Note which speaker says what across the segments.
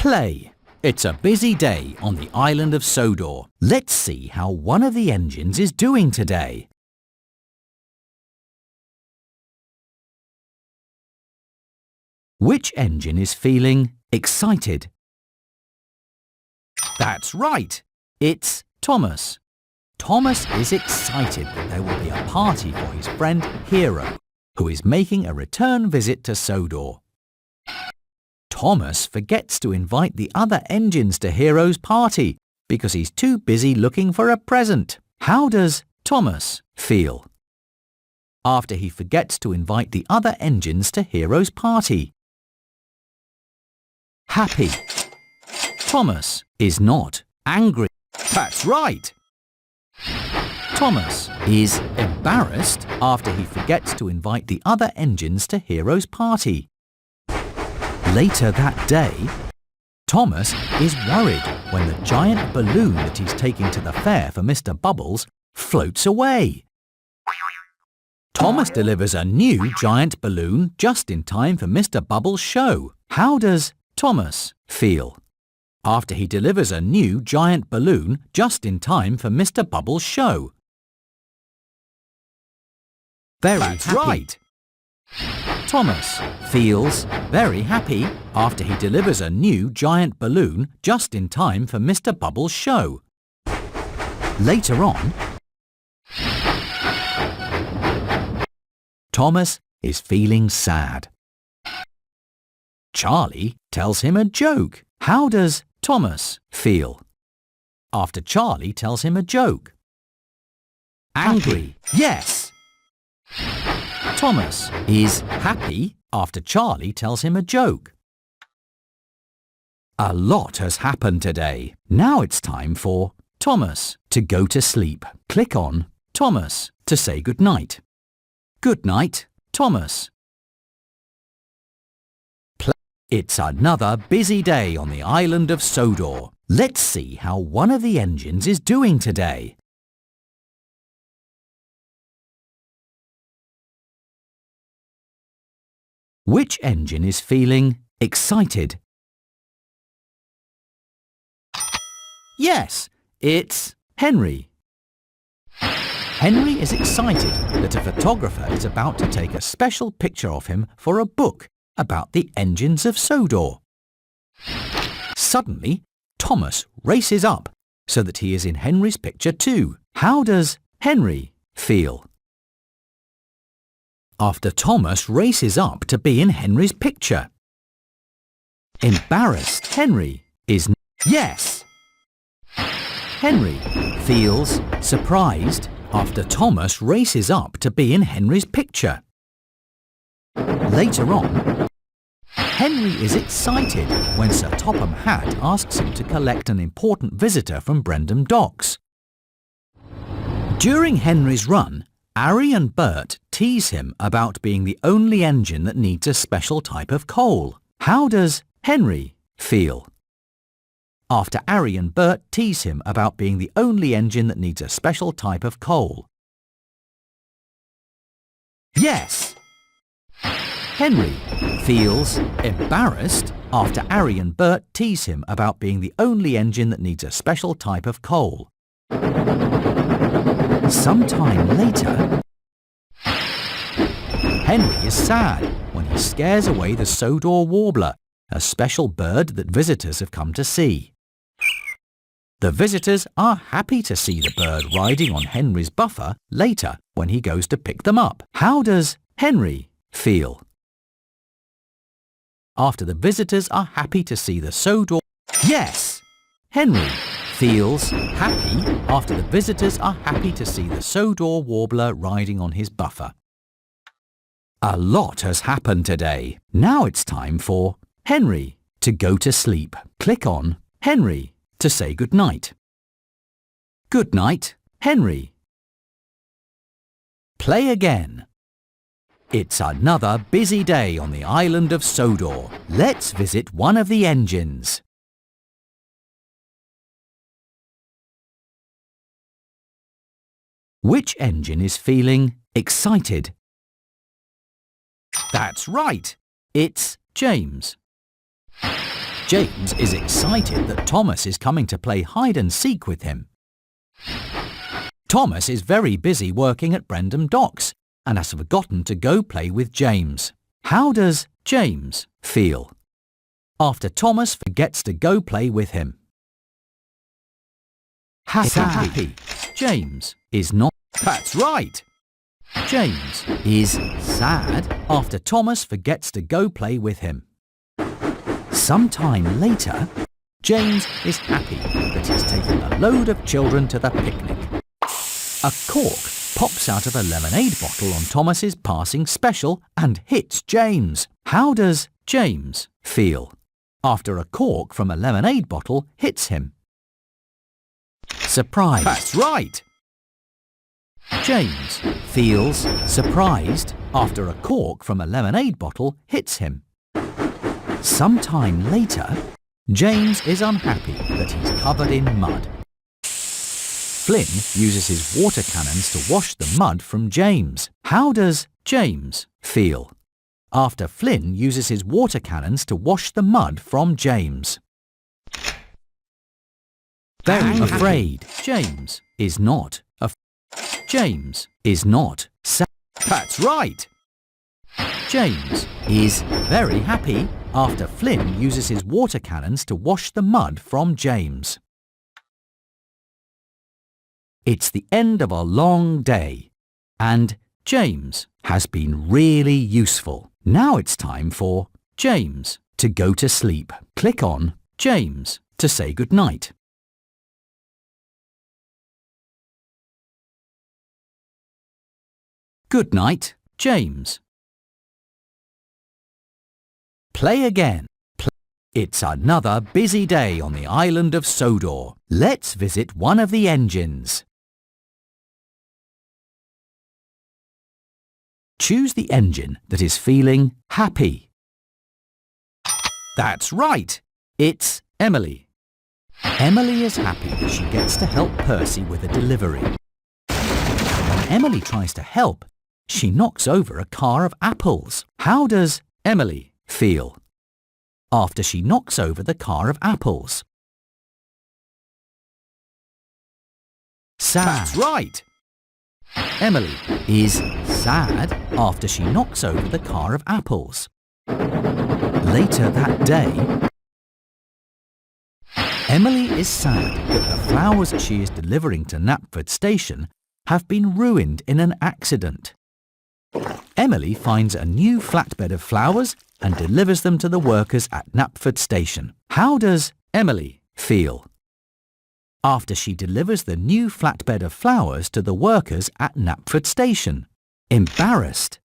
Speaker 1: Play. It's a busy day on the island of Sodor. Let's see how one of the engines is doing today. Which engine is feeling excited? That's right. It's Thomas. Thomas is excited that there will be a party for his friend Hero, who is making a return visit to Sodor. Thomas forgets to invite the other engines to Hero's party because he's too busy looking for a present. How does Thomas feel after he forgets to invite the other engines to Hero's party? Happy. Thomas is not angry. That's right. Thomas is embarrassed after he forgets to invite the other engines to Hero's party. Later that day, Thomas is worried when the giant balloon that he's taking to the fair for Mr. Bubbles floats away. Thomas delivers a new giant balloon just in time for Mr. Bubbles' show. How does Thomas feel after he delivers a new giant balloon just in time for Mr. Bubbles' show? That's happy. Right. Thomas feels very happy after he delivers a new giant balloon just in time for Mr. Bubbles' show. Later on, Thomas is feeling sad. Charlie tells him a joke. How does Thomas feel after Charlie tells him a joke? Angry. Yes! Thomas is happy after Charlie tells him a joke. A lot has happened today. Now it's time for Thomas to go to sleep. Click on Thomas to say goodnight. Good night, Thomas. It's another busy day on the island of Sodor. Let's see how one of the engines is doing today. Which engine is feeling excited? Yes, it's Henry. Henry is excited that a photographer is about to take a special picture of him for a book about the engines of Sodor. Suddenly, Thomas races up so that he is in Henry's picture too. How does Henry feel after Thomas races up to be in Henry's picture? Embarrassed. Henry is yes! Henry feels surprised after Thomas races up to be in Henry's picture. Later on, Henry is excited when Sir Topham Hatt asks him to collect an important visitor from Brendam Docks. During Henry's run, Ari and Bert tease him about being the only engine that needs a special type of coal. How does Henry feel after Ari and Bert tease him about being the only engine that needs a special type of coal? Yes! Henry feels embarrassed after Ari and Bert tease him about being the only engine that needs a special type of coal. Sometime later, Henry is sad when he scares away the Sodor warbler, a special bird that visitors have come to see. The visitors are happy to see the bird riding on Henry's buffer later when he goes to pick them up. How does Henry feel after the visitors are happy to see the Sodor? Yes! Henry feels happy after the visitors are happy to see the Sodor warbler riding on his buffer. A lot has happened today. Now it's time for Henry to go to sleep. Click on Henry to say goodnight. Good night, Henry. Play again. It's another busy day on the island of Sodor. Let's visit one of the engines. Which engine is feeling excited? That's right. It's James. James is excited that Thomas is coming to play hide and seek with him. Thomas is very busy working at Brendam Docks and has forgotten to go play with James. How does James feel after Thomas forgets to go play with him? Happy. James is not. That's right. James is sad after Thomas forgets to go play with him. Sometime later, James is happy that he's taken a load of children to the picnic. A cork pops out of a lemonade bottle on Thomas's passing special and hits James. How does James feel after a cork from a lemonade bottle hits him? Surprised. That's right. James feels surprised after a cork from a lemonade bottle hits him. Sometime later, James is unhappy that he's covered in mud. Flynn uses his water cannons to wash the mud from James. How does James feel after Flynn uses his water cannons to wash the mud from James? Very afraid. James is not James is not sad. That's right. James is very happy after Flynn uses his water cannons to wash the mud from James. It's the end of a long day, and James has been really useful. Now it's time for James to go to sleep. Click on James to say goodnight. Good night, James. Play again. It's another busy day on the island of Sodor. Let's visit one of the engines. Choose the engine that is feeling happy. That's right. It's Emily. Emily is happy that she gets to help Percy with a delivery. When Emily tries to help, she knocks over a car of apples. How does Emily feel after she knocks over the car of apples? Sad. That's right. Emily is sad after she knocks over the car of apples. Later that day, Emily is sad that the flowers she is delivering to Knapford Station have been ruined in an accident. Emily finds a new flatbed of flowers and delivers them to the workers at Knapford Station. How does Emily feel after she delivers the new flatbed of flowers to the workers at Knapford Station? Embarrassed.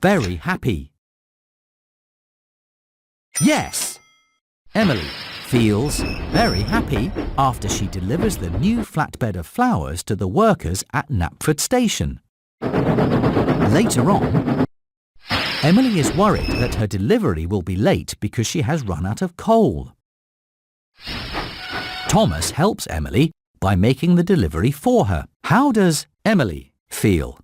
Speaker 1: Very happy. Yes! Emily feels very happy after she delivers the new flatbed of flowers to the workers at Knapford Station. Later on, Emily is worried that her delivery will be late because she has run out of coal. Thomas helps Emily by making the delivery for her. How does Emily feel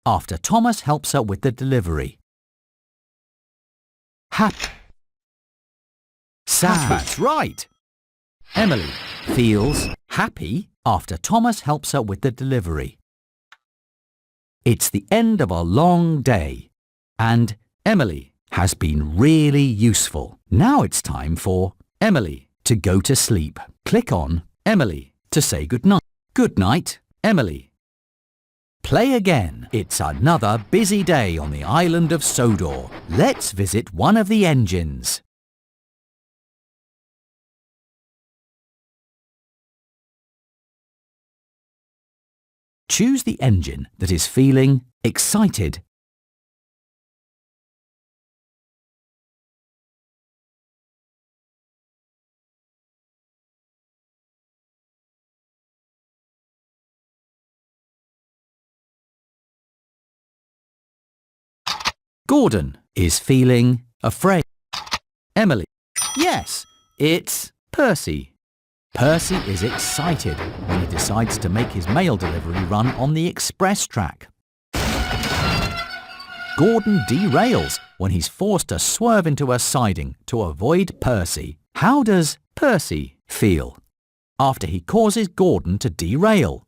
Speaker 1: after Thomas helps her with the delivery? Happy. Sad. That's right. Emily feels happy after Thomas helps her with the delivery. It's the end of a long day, and Emily has been really useful. Now it's time for Emily to go to sleep. Click on Emily to say goodnight. Good night, Emily. Play again. It's another busy day on the island of Sodor. Let's visit one of the engines. Choose the engine that is feeling excited. Gordon is feeling afraid. Emily. Yes, it's Percy. Percy is excited when he decides to make his mail delivery run on the express track. Gordon derails when he's forced to swerve into a siding to avoid Percy. How does Percy feel after he causes Gordon to derail?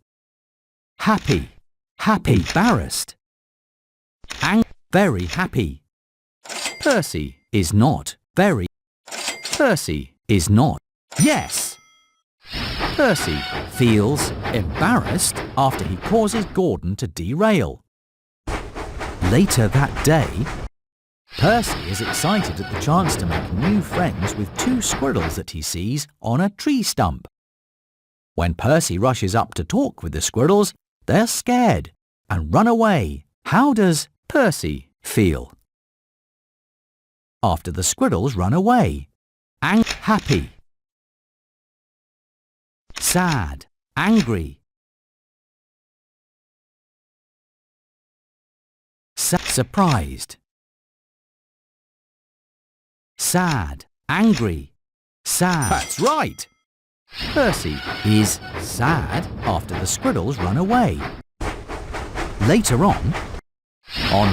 Speaker 1: Happy, embarrassed, very happy. Percy is not very. Percy is not. Yes. Percy feels embarrassed after he causes Gordon to derail. Later that day, Percy is excited at the chance to make new friends with two squirrels that he sees on a tree stump. When Percy rushes up to talk with the squirrels, they're scared and run away. How does Percy feel after the squirrels run away? Happy, sad, angry, surprised, sad, angry, sad. That's right. Percy is sad after the squirrels run away. Later on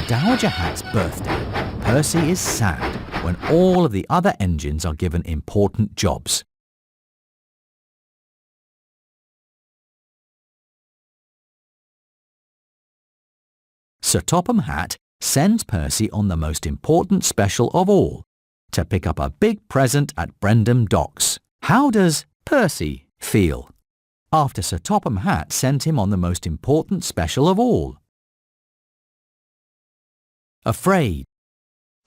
Speaker 1: Dowager Hat's birthday, Percy is sad when all of the other engines are given important jobs. Sir Topham Hatt sends Percy on the most important special of all, to pick up a big present at Brendam Docks. How does Percy feel after Sir Topham Hatt sent him on the most important special of all? Afraid,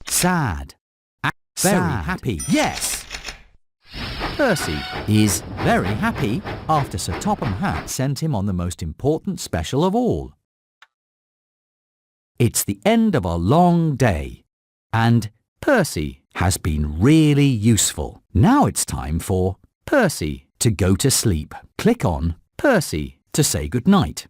Speaker 1: sad, very happy. Yes! Percy is very happy after Sir Topham Hatt sent him on the most important special of all. It's the end of a long day, and Percy has been really useful. Now it's time for Percy to go to sleep. Click on Percy to say goodnight.